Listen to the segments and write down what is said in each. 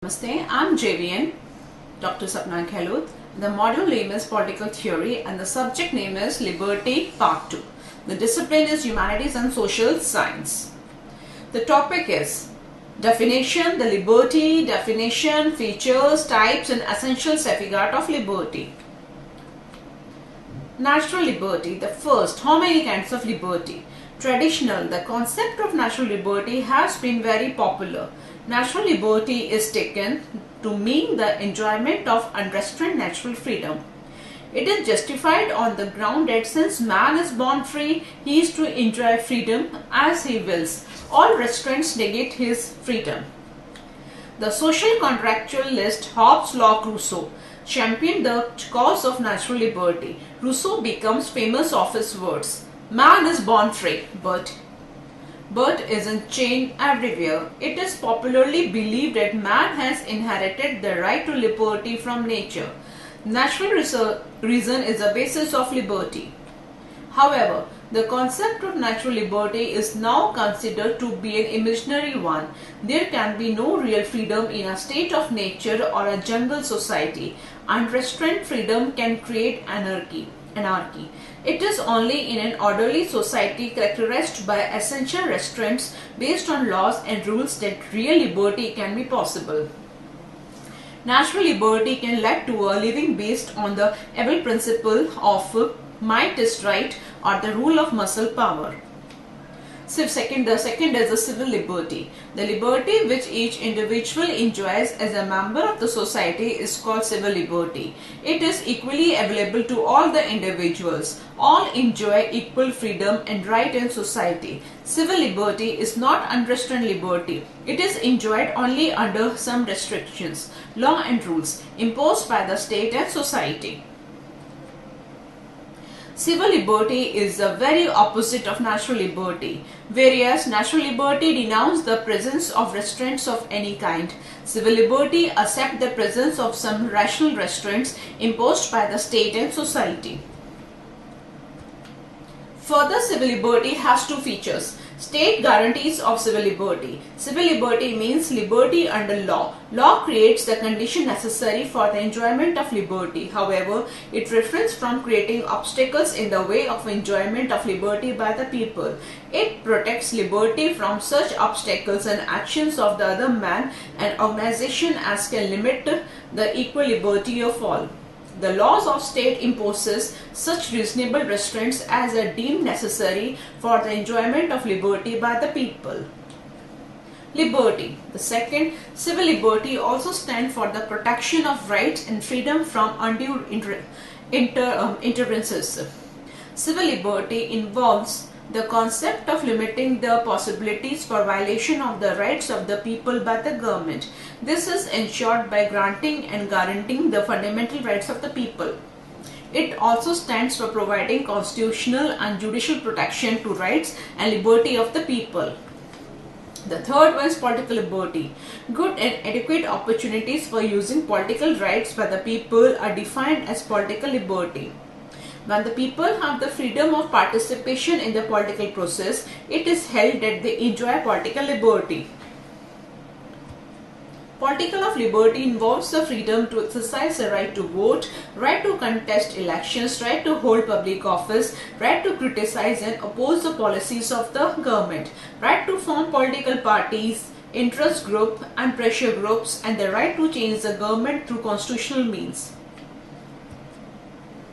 Namaste, I'm JVN, Dr. Sapna Gehlot. The module name is Political Theory and the subject name is Liberty Part 2. The discipline is Humanities and Social Science. The topic is definition, the liberty, definition, features, types and essential safeguard of liberty. Natural liberty, the first. How many kinds of liberty? Traditional, the concept of natural liberty has been very popular. Natural liberty is taken to mean the enjoyment of unrestrained natural freedom. It is justified on the ground that since man is born free, he is to enjoy freedom as he wills. All restraints negate his freedom. The social contractualist Hobbes Locke Rousseau championed the cause of natural liberty. Rousseau becomes famous of his words, "Man is born free, but isn't chained everywhere." It is popularly believed that man has inherited the right to liberty from nature. Natural reason is the basis of liberty. However, the concept of natural liberty is now considered to be an imaginary one. There can be no real freedom in a state of nature or a jungle society. Unrestrained freedom can create anarchy. It is only in an orderly society characterized by essential restraints based on laws and rules that real liberty can be possible. Natural liberty can lead to a living based on the able principle of might is right or the rule of muscle power. The second is the civil liberty. The liberty which each individual enjoys as a member of the society is called civil liberty. It is equally available to all the individuals. All enjoy equal freedom and right in society. Civil liberty is not unrestrained liberty. It is enjoyed only under some restrictions, law and rules imposed by the state and society. Civil liberty is the very opposite of natural liberty. Whereas natural liberty denounces the presence of restraints of any kind, civil liberty accepts the presence of some rational restraints imposed by the state and society. Further, civil liberty has two features. State guarantees of civil liberty. Civil liberty means liberty under law. Law creates the condition necessary for the enjoyment of liberty. However, it refrains from creating obstacles in the way of enjoyment of liberty by the people. It protects liberty from such obstacles and actions of the other man and organization as can limit the equal liberty of all. The laws of state imposes such reasonable restraints as are deemed necessary for the enjoyment of liberty by the people. Liberty. The second, civil liberty also stands for the protection of rights and freedom from undue interferences. Civil liberty involves the concept of limiting the possibilities for violation of the rights of the people by the government. This is ensured by granting and guaranteeing the fundamental rights of the people. It also stands for providing constitutional and judicial protection to rights and liberty of the people. The third one is political liberty. Good and adequate opportunities for using political rights by the people are defined as political liberty. When the people have the freedom of participation in the political process, it is held that they enjoy political liberty. Political of liberty involves the freedom to exercise the right to vote, right to contest elections, right to hold public office, right to criticize and oppose the policies of the government, right to form political parties, interest groups and pressure groups, and the right to change the government through constitutional means.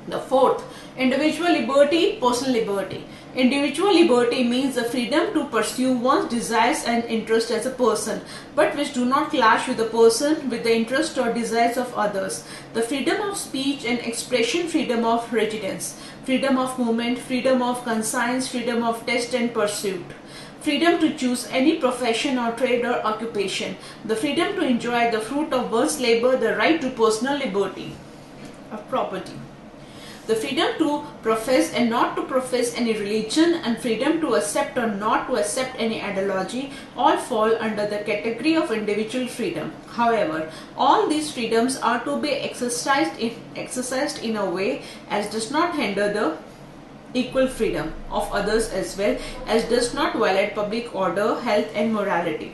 The fourth, individual liberty, personal liberty. Individual liberty means the freedom to pursue one's desires and interests as a person, but which do not clash with the person with the interests or desires of others. The freedom of speech and expression, freedom of residence, freedom of movement, freedom of conscience, freedom of taste and pursuit. Freedom to choose any profession or trade or occupation. The freedom to enjoy the fruit of one's labor, the right to personal liberty of property. The freedom to profess and not to profess any religion and freedom to accept or not to accept any ideology all fall under the category of individual freedom. However, all these freedoms are to be exercised in a way as does not hinder the equal freedom of others as well as does not violate public order, health and morality.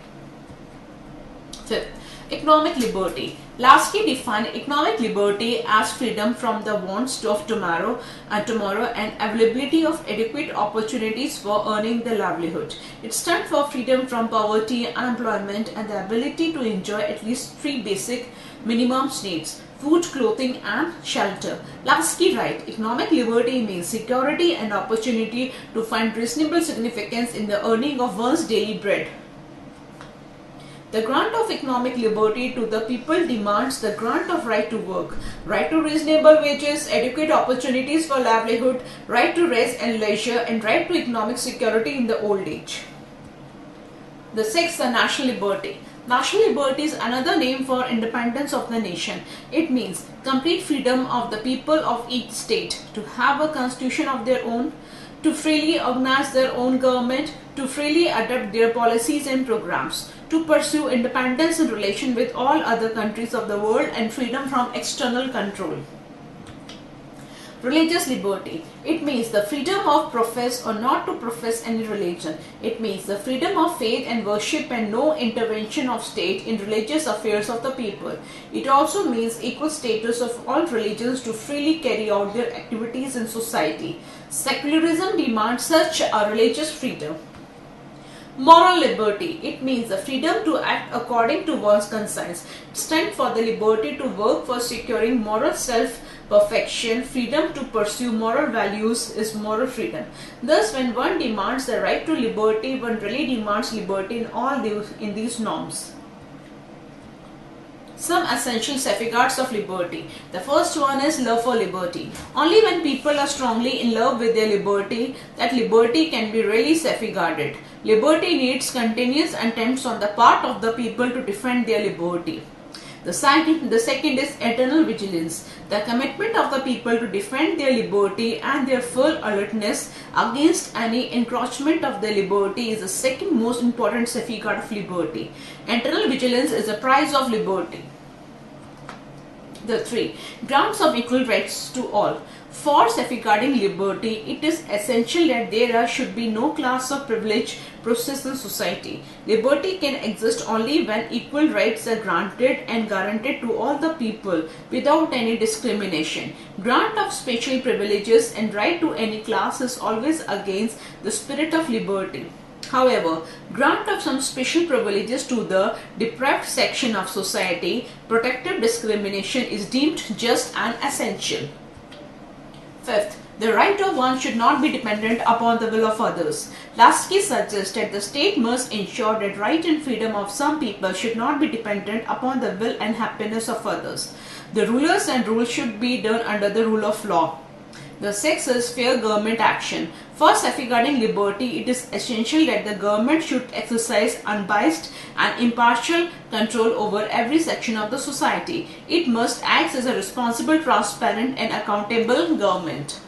Fifth, Economic liberty. Lasky defined economic liberty as freedom from the wants of tomorrow and availability of adequate opportunities for earning the livelihood. It stands for freedom from poverty, unemployment, and the ability to enjoy at least 3 basic minimum needs: food, clothing, and shelter. Lasky writes, economic liberty means security and opportunity to find reasonable significance in the earning of one's daily bread. The grant of economic liberty to the people demands the grant of right to work, right to reasonable wages, adequate opportunities for livelihood, right to rest and leisure, and right to economic security in the old age. The sixth, the national liberty. National liberty is another name for independence of the nation. It means complete freedom of the people of each state to have a constitution of their own, to freely organize their own government, to freely adopt their policies and programs, to pursue independence in relation with all other countries of the world, and freedom from external control. Religious liberty. It means the freedom of profess or not to profess any religion. It means the freedom of faith and worship and no intervention of state in religious affairs of the people. It also means equal status of all religions to freely carry out their activities in society. Secularism demands such a religious freedom. Moral liberty. It means the freedom to act according to one's conscience. It stands for the liberty to work for securing moral self-perfection. Freedom to pursue moral values is moral freedom. Thus, when one demands the right to liberty, one really demands liberty in these norms. Some essential safeguards of liberty. The first one is love for liberty. Only when people are strongly in love with their liberty, that liberty can be really safeguarded. Liberty needs continuous attempts on the part of the people to defend their liberty. The second is eternal vigilance. The commitment of the people to defend their liberty and their full alertness against any encroachment of their liberty is the second most important safeguard of liberty. Eternal vigilance is the price of liberty. The 3. Grounds of equal rights to all. For safeguarding liberty, it is essential that there should be no class of privilege process in society. Liberty can exist only when equal rights are granted and guaranteed to all the people without any discrimination. Grant of special privileges and right to any class is always against the spirit of liberty. However, grant of some special privileges to the deprived section of society, protective discrimination is deemed just and essential. Fifth, the right of one should not be dependent upon the will of others. Lasky suggests that the state must ensure that right and freedom of some people should not be dependent upon the will and happiness of others. The rulers and rules should be done under the rule of law. The sixth is fair government action. For safeguarding liberty, it is essential that the government should exercise unbiased and impartial control over every section of the society. It must act as a responsible, transparent, and accountable government.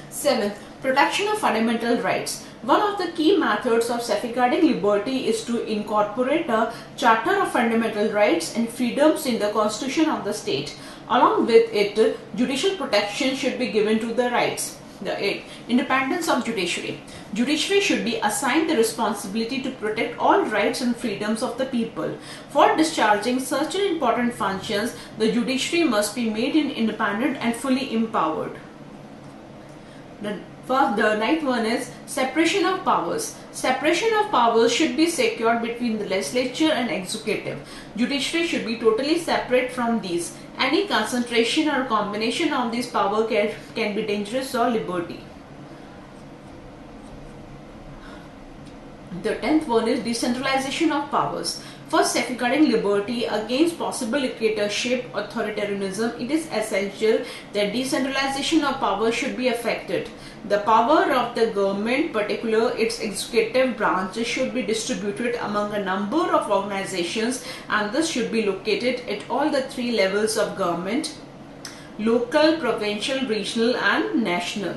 Seventh, protection of fundamental rights. One of the key methods of safeguarding liberty is to incorporate a Charter of Fundamental Rights and Freedoms in the Constitution of the state. Along with it, judicial protection should be given to the rights. The 8. Independence of judiciary. Judiciary should be assigned the responsibility to protect all rights and freedoms of the people. For discharging such an important functions, the judiciary must be made independent and fully empowered. The ninth one is separation of powers. Separation of powers should be secured between the legislature and executive. Judiciary should be totally separate from these. Any concentration or combination of these power can be dangerous or liberty. The 10th one is decentralization of powers. For safeguarding liberty against possible dictatorship, authoritarianism, it is essential that decentralization of power should be effected. The power of the government, particularly its executive branches, should be distributed among a number of organizations, and this should be located at all the 3 levels of government: local, provincial, regional, and national.